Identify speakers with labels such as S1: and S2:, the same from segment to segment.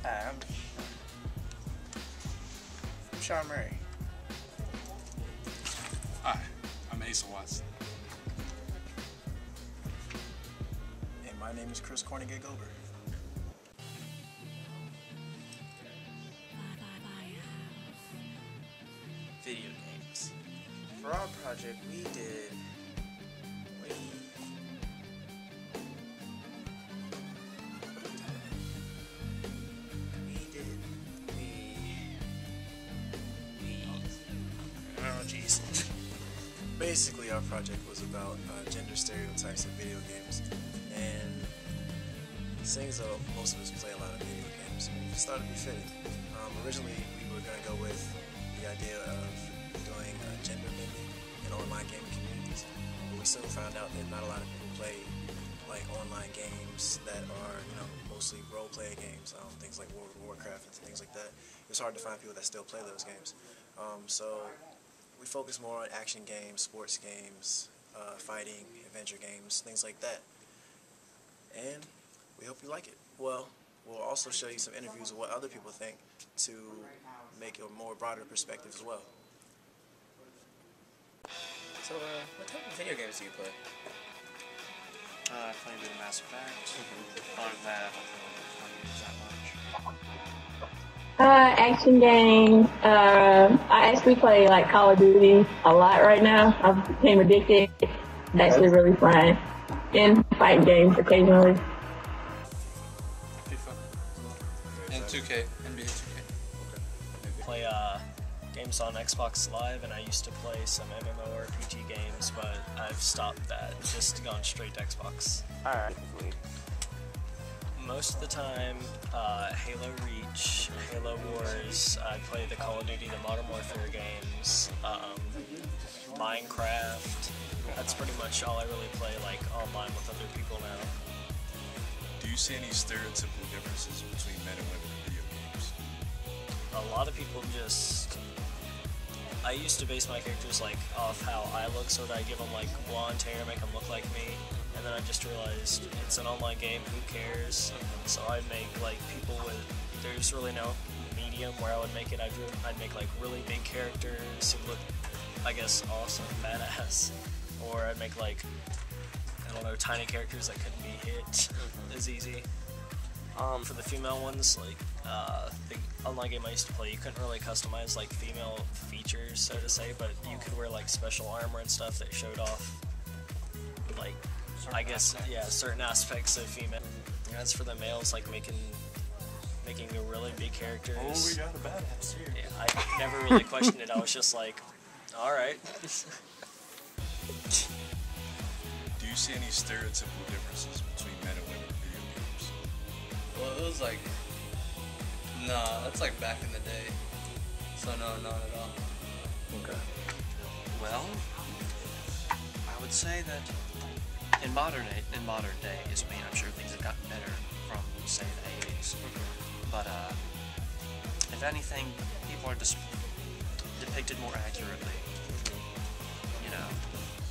S1: Hi, I'm Sean Murray.
S2: Hi, I'm Asa Watson.
S3: And my name is Kris Kornegay-Gober.
S1: Video games. For our project, we did oh jeez.
S3: Basically, our project was about gender stereotypes in video games, and seeing as though most of us play a lot of video games, we thought it'd be fitting. Originally, we were going to go with the idea of doing gender bending in online gaming communities, but we soon found out that not a lot of people play like online games that are, mostly role-play games, things like World of Warcraft and things like that. It's hard to find people that still play those games. So we focus more on action games, sports games, fighting, adventure games, things like that. And we hope you like it. Well, we'll also show you some interviews of what other people think to make a more broader perspective as well.
S1: So, what type of video games do you play?
S4: I play a bit of Mass Effect. Other than that, I don't use that much.
S5: Action games. I actually play like Call of Duty a lot right now. I've became addicted. It's actually really fun. And fighting games occasionally.
S2: FIFA. And 2K. NBA 2K.
S6: Play games on Xbox Live, and I used to play some MMORPG games, but I've stopped that. Just gone straight to Xbox.
S1: Alright.
S6: Most of the time, Halo Reach, Halo Wars, I play the Call of Duty, the Modern Warfare games, Minecraft. That's pretty much all I really play, like, online with other people now.
S2: Do you see any stereotypical differences between men and women in video games?
S6: A lot of people just... I used to base my characters, like, off how I look, so that I give them, like, blonde hair, make them look like me. And then I just realized it's an online game, who cares? So I'd make like people with, there's really no medium where I would make it. I'd make like really big characters who look, I guess, awesome, badass. Or I'd make like, I don't know, tiny characters that couldn't be hit as easy. For the female ones, like the online game I used to play, you couldn't really customize like female features, so to say, but you could wear like special armor and stuff that showed off like, I guess, yeah, certain aspects of female. As for the males, like making the really big characters.
S2: Oh, we got a badass here.
S6: Yeah, I never really questioned it. I was just like, all right.
S2: Do you see any stereotypical differences between men and women in video games?
S7: Well, it was like, nah, that's like back in the day. So no, not at all.
S3: Okay.
S4: Well, I would say that in modern days, I mean, I'm sure things have gotten better from, say, the 80s. But if anything, people are just depicted more accurately. You know.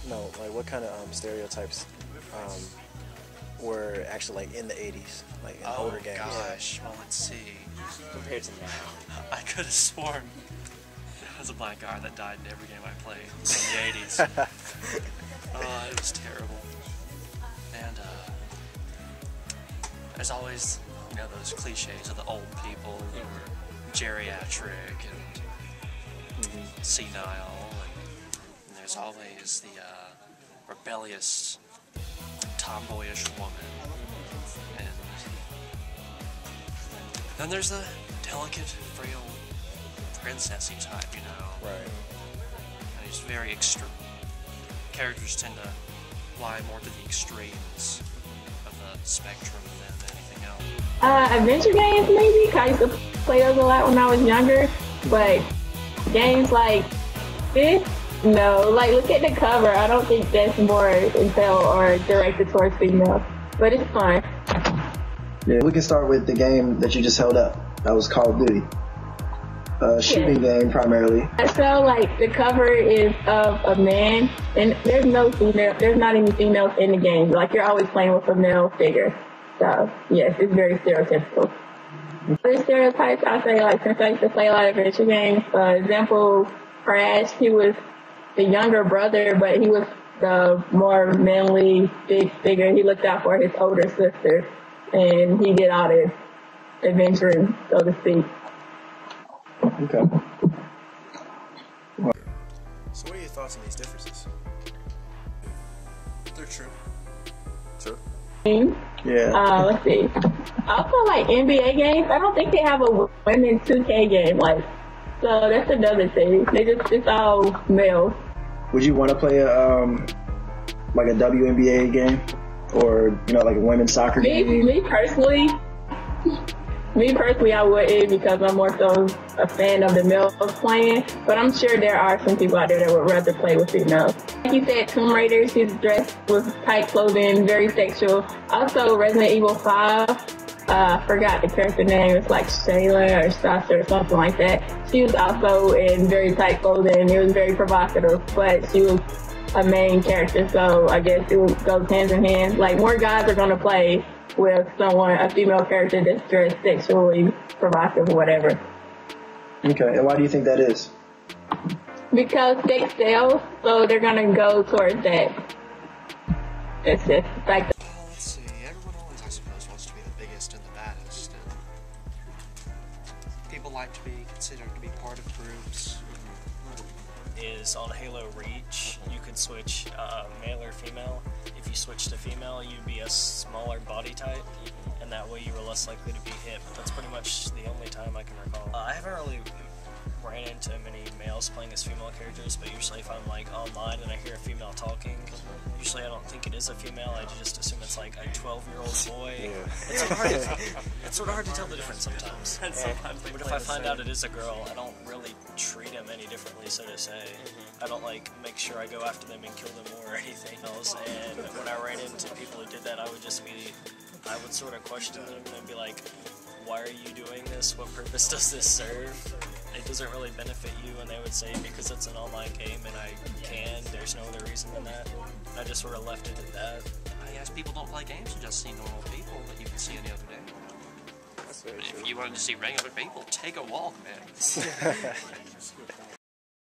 S3: No, like what kind of stereotypes were actually like in the 80s, like in older games?
S4: Oh gosh, well let's see.
S1: Compared to now.
S4: I could have sworn there was a black guy that died in every game I played in the 80s. Oh, it was terrible. And there's always, those cliches of the old people who were geriatric and senile, and there's always the rebellious, tomboyish woman, and then there's the delicate, frail, princessy type,
S3: Right.
S4: And it's very extreme. Characters tend to lie more to the extremes of the spectrum than anything else.
S5: Adventure games maybe, 'cause I used to play those a lot when I was younger, but games like this, no. Like, look at the cover. I don't think that's more intel or directed towards females, but it's fun.
S8: Yeah, we can start with the game that you just held up. That was Call of Duty. Shooting game primarily.
S5: So like the cover is of a man, and there's no female. There's not any females in the game. Like you're always playing with a male figure. So yes, it's very stereotypical. The stereotypes, I say, like, since I used to play a lot of adventure games, example, Crash, he was the younger brother, but he was the more manly, big figure. He looked out for his older sister, and he did all the adventuring, so to speak.
S8: Okay.
S3: So what are your thoughts on these differences?
S7: They're true.
S3: True.
S8: Yeah.
S5: Let's see. Also, like NBA games, I don't think they have a women's 2K game. Like, so that's another thing. It's all male.
S8: Would you want to play a like a WNBA game, or like a women's soccer game?
S5: Me personally, I wouldn't, because I'm more so a fan of the males playing. But I'm sure there are some people out there that would rather play with females. Like you said, Tomb Raider, she's dressed with tight clothing, very sexual. Also, Resident Evil 5, I forgot the character name. It's like Shayla or Sasha or something like that. She was also in very tight clothing. It was very provocative, but she was a main character, so I guess it goes hand in hand. Like, more guys are gonna play with a female character that's dressed sexually provocative or whatever.
S8: Okay, and why do you think that is?
S5: Because they sell, so they're gonna go towards that. It's just like.
S4: Let's see. Everyone always, I suppose, wants to be the biggest and the baddest, and people like to be considered to be part of groups.
S6: Is on Halo Reach, you could switch male or female. If you switch to female, you'd be a smaller body type, and that way you were less likely to be hit. That's pretty much the only time I can recall. I haven't really ran into many males playing as female characters, but usually if I'm like online and I hear a female talking, usually I don't think it is a female, I just assume it's like a 12-year-old boy. Yeah. It's sort of hard to tell the difference sometimes. But if I find out it is a girl, I don't really treat them any differently, so to say. I don't like make sure I go after them and kill them or anything else. And when I ran into people who did that, I would sort of question them and be like, why are you doing this? What purpose does this serve? It doesn't really benefit you. And they would say, because it's an online game and I can, there's no other reason than that. And I just sort of left it at that.
S4: I guess people don't play games to just see normal people that you can see any other day.
S3: That's very
S4: But
S3: true.
S4: if you wanted to see regular people, take a walk, man.